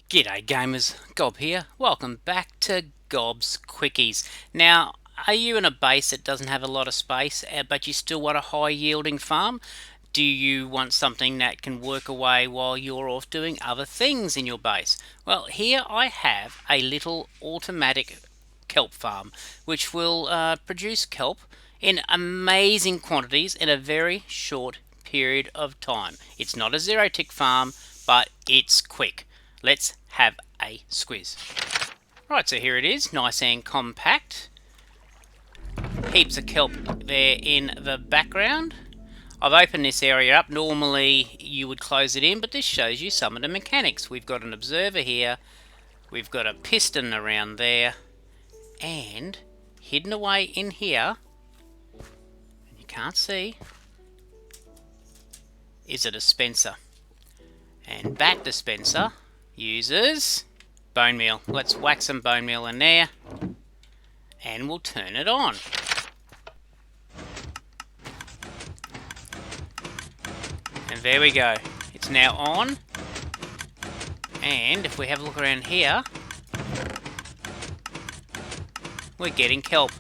G'day gamers, Gob here. Welcome back to Gob's Quickies. Now, are you in a base that doesn't have a lot of space, but you still want a high yielding farm? Do you want something that can work away while you're off doing other things in your base? Well, here I have a little automatic kelp farm, which will produce kelp in amazing quantities in a very short period of time. It's not a zero tick farm, but it's quick. Let's have a squiz. Right, so here it is, nice and compact. Heaps of kelp there in the background. I've opened this area up. Normally you would close it in, but this shows you some of the mechanics. We've got an observer here, we've got a piston around there, and hidden away in here, you can't see, is a dispenser. And that dispenser uses bone meal. Let's whack some bone meal in there and we'll turn it on. And there we go. It's now on. And if we have a look around here, we're getting kelp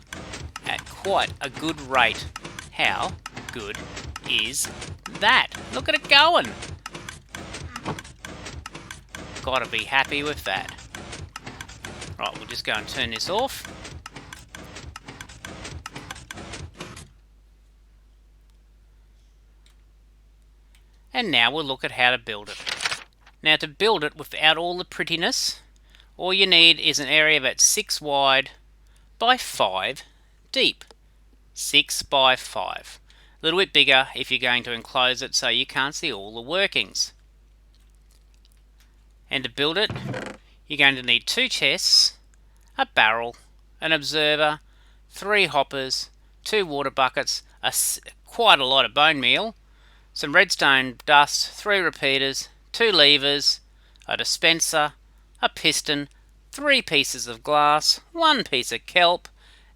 at quite a good rate. How good is that? Look at it going. Gotta be happy with that. Right, we'll just go and turn this off. And now we'll look at how to build it. Now, to build it without all the prettiness, all you need is an area about 6 wide by 5 deep. 6 by 5. A little bit bigger if you're going to enclose it so you can't see all the workings. And to build it, you're going to need 2 chests, a barrel, an observer, 3 hoppers, 2 water buckets, quite a lot of bone meal, some redstone dust, 3 repeaters, 2 levers, a dispenser, a piston, 3 pieces of glass, 1 piece of kelp,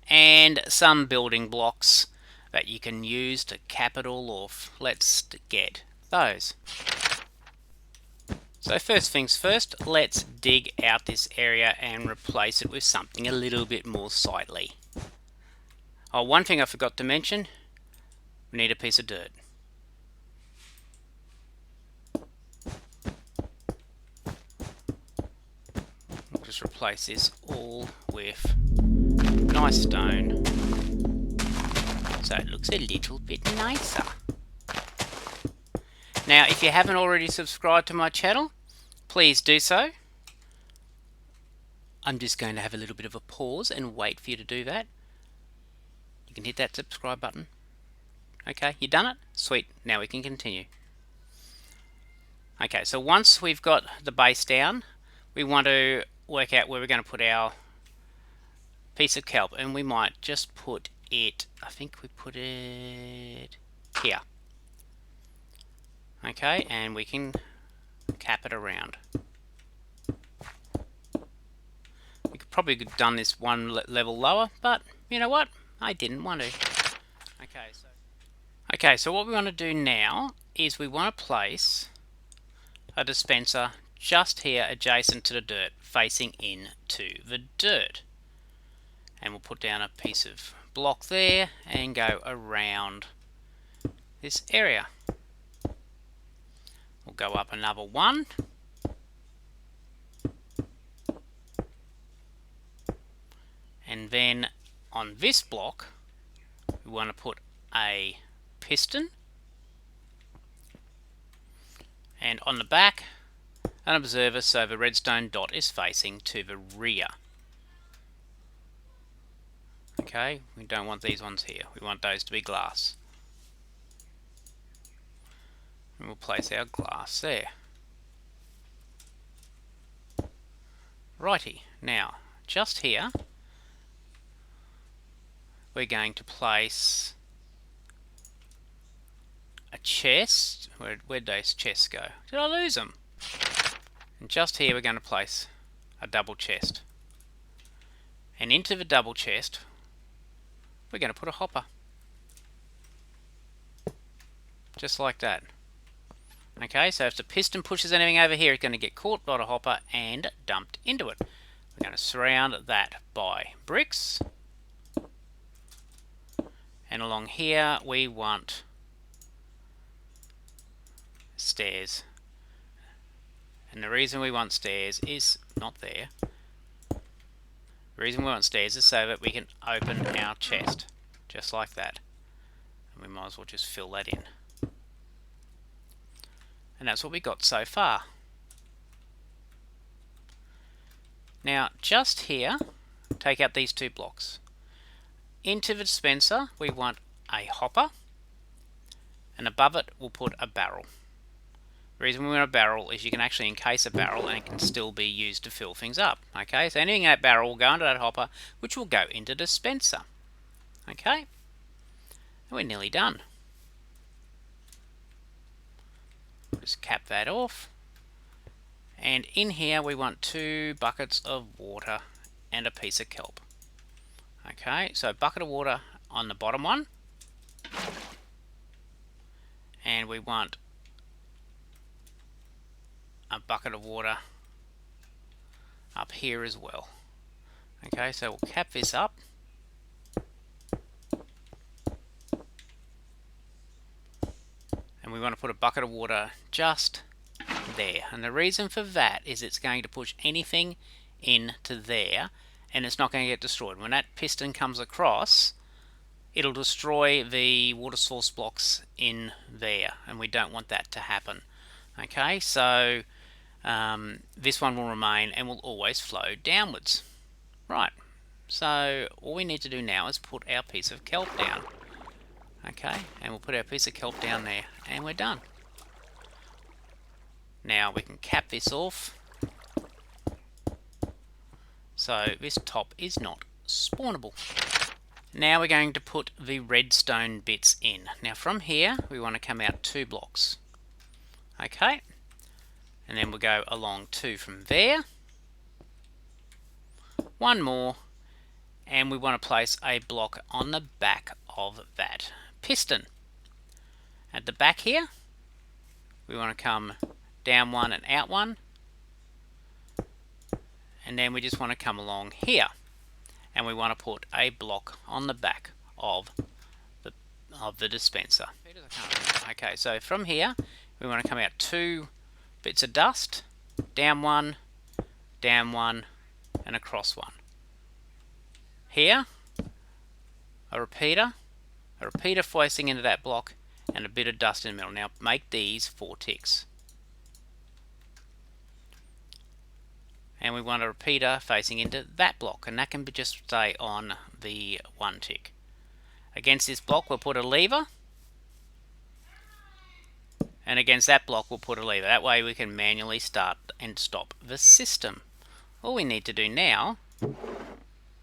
and some building blocks that you can use to cap it all off. Let's get those. So first things first, let's dig out this area and replace it with something a little bit more sightly. Oh, one thing I forgot to mention, we need a piece of dirt. We'll just replace this all with nice stone so it looks a little bit nicer. Now, if you haven't already subscribed to my channel, please do so. I'm just going to have a little bit of a pause and wait for you to do that. You can hit that subscribe button. Okay, you done it? Sweet, now we can continue. Okay, so once we've got the base down, we want to work out where we're going to put our piece of kelp, and we might just put it, I think we put it here. Okay, and we can cap it around. We could probably have done this one level lower, but you know what? I didn't want to. Okay, so what we want to do now is we want to place a dispenser just here adjacent to the dirt, facing into the dirt. And we'll put down a piece of block there and go around this area. We'll go up another one. And then on this block, we want to put a piston. And on the back, an observer so the redstone dot is facing to the rear. Okay, we don't want these ones here. We want those to be glass. And we'll place our glass there. Righty, now just here we're going to place a chest. Where'd those chests go? Did I lose them? And just here we're going to place a double chest. And into the double chest we're going to put a hopper. Just like that. Okay, so if the piston pushes anything over here, it's going to get caught by the hopper and dumped into it. We're going to surround that by bricks. And along here, we want stairs. And the reason we want stairs is not there. The reason we want stairs is so that we can open our chest, just like that. And we might as well just fill that in. And that's what we got so far. Now, just here, take out these 2 blocks. Into the dispenser, we want a hopper, and above it, we'll put a barrel. The reason we want a barrel is you can actually encase a barrel and it can still be used to fill things up. Okay, so anything in that barrel will go into that hopper, which will go into the dispenser. Okay, and we're nearly done. Just cap that off. And in here we want 2 buckets of water and a piece of kelp. Okay, so a bucket of water on the bottom one. And we want a bucket of water up here as well. Okay, so we'll cap this up. And we want to put a bucket of water just there. And the reason for that is it's going to push anything into there and it's not going to get destroyed. When that piston comes across, it'll destroy the water source blocks in there, and we don't want that to happen. Okay, so this one will remain and will always flow downwards. Right, so all we need to do now is put our piece of kelp down. Okay, and we'll put our piece of kelp down there, and we're done. Now we can cap this off, so this top is not spawnable. Now we're going to put the redstone bits in. Now from here, we want to come out 2 blocks. Okay, and then we'll go along 2 from there. 1 more, and we want to place a block on the back of that piston. At the back here, we want to come down 1 and out 1, and then we just want to come along here, and we want to put a block on the back of the dispenser. Okay, so from here we want to come out 2 bits of dust, down 1, and across 1. Here, a repeater facing into that block, and a bit of dust in the middle. Now make these 4 ticks. And we want a repeater facing into that block, and that can be just stay on the 1 tick. Against this block we'll put a lever, and against that block we'll put a lever. That way we can manually start and stop the system. All we need to do now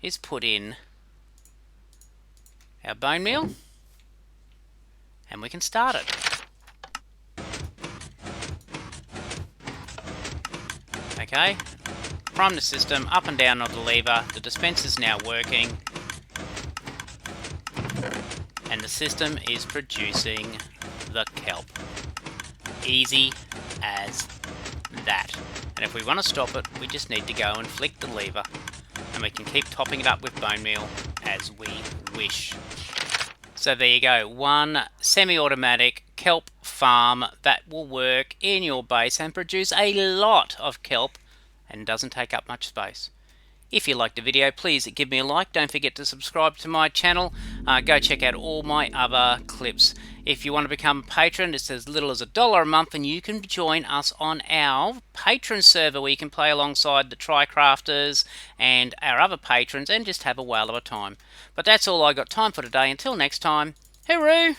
is put in our bone meal, and we can start it. Okay, from the system, up and down on the lever, the dispenser's now working, and the system is producing the kelp. Easy as that. And if we want to stop it, we just need to go and flick the lever, and we can keep topping it up with bone meal as we wish. So there you go, 1 semi-automatic kelp farm that will work in your base and produce a lot of kelp and doesn't take up much space. If you liked the video, please give me a like. Don't forget to subscribe to my channel. Go check out all my other clips. If you want to become a patron, it's as little as $1 a month, and you can join us on our patron server where you can play alongside the TryCrafters and our other patrons and just have a whale of a time. But that's all I got time for today. Until next time, hooroo!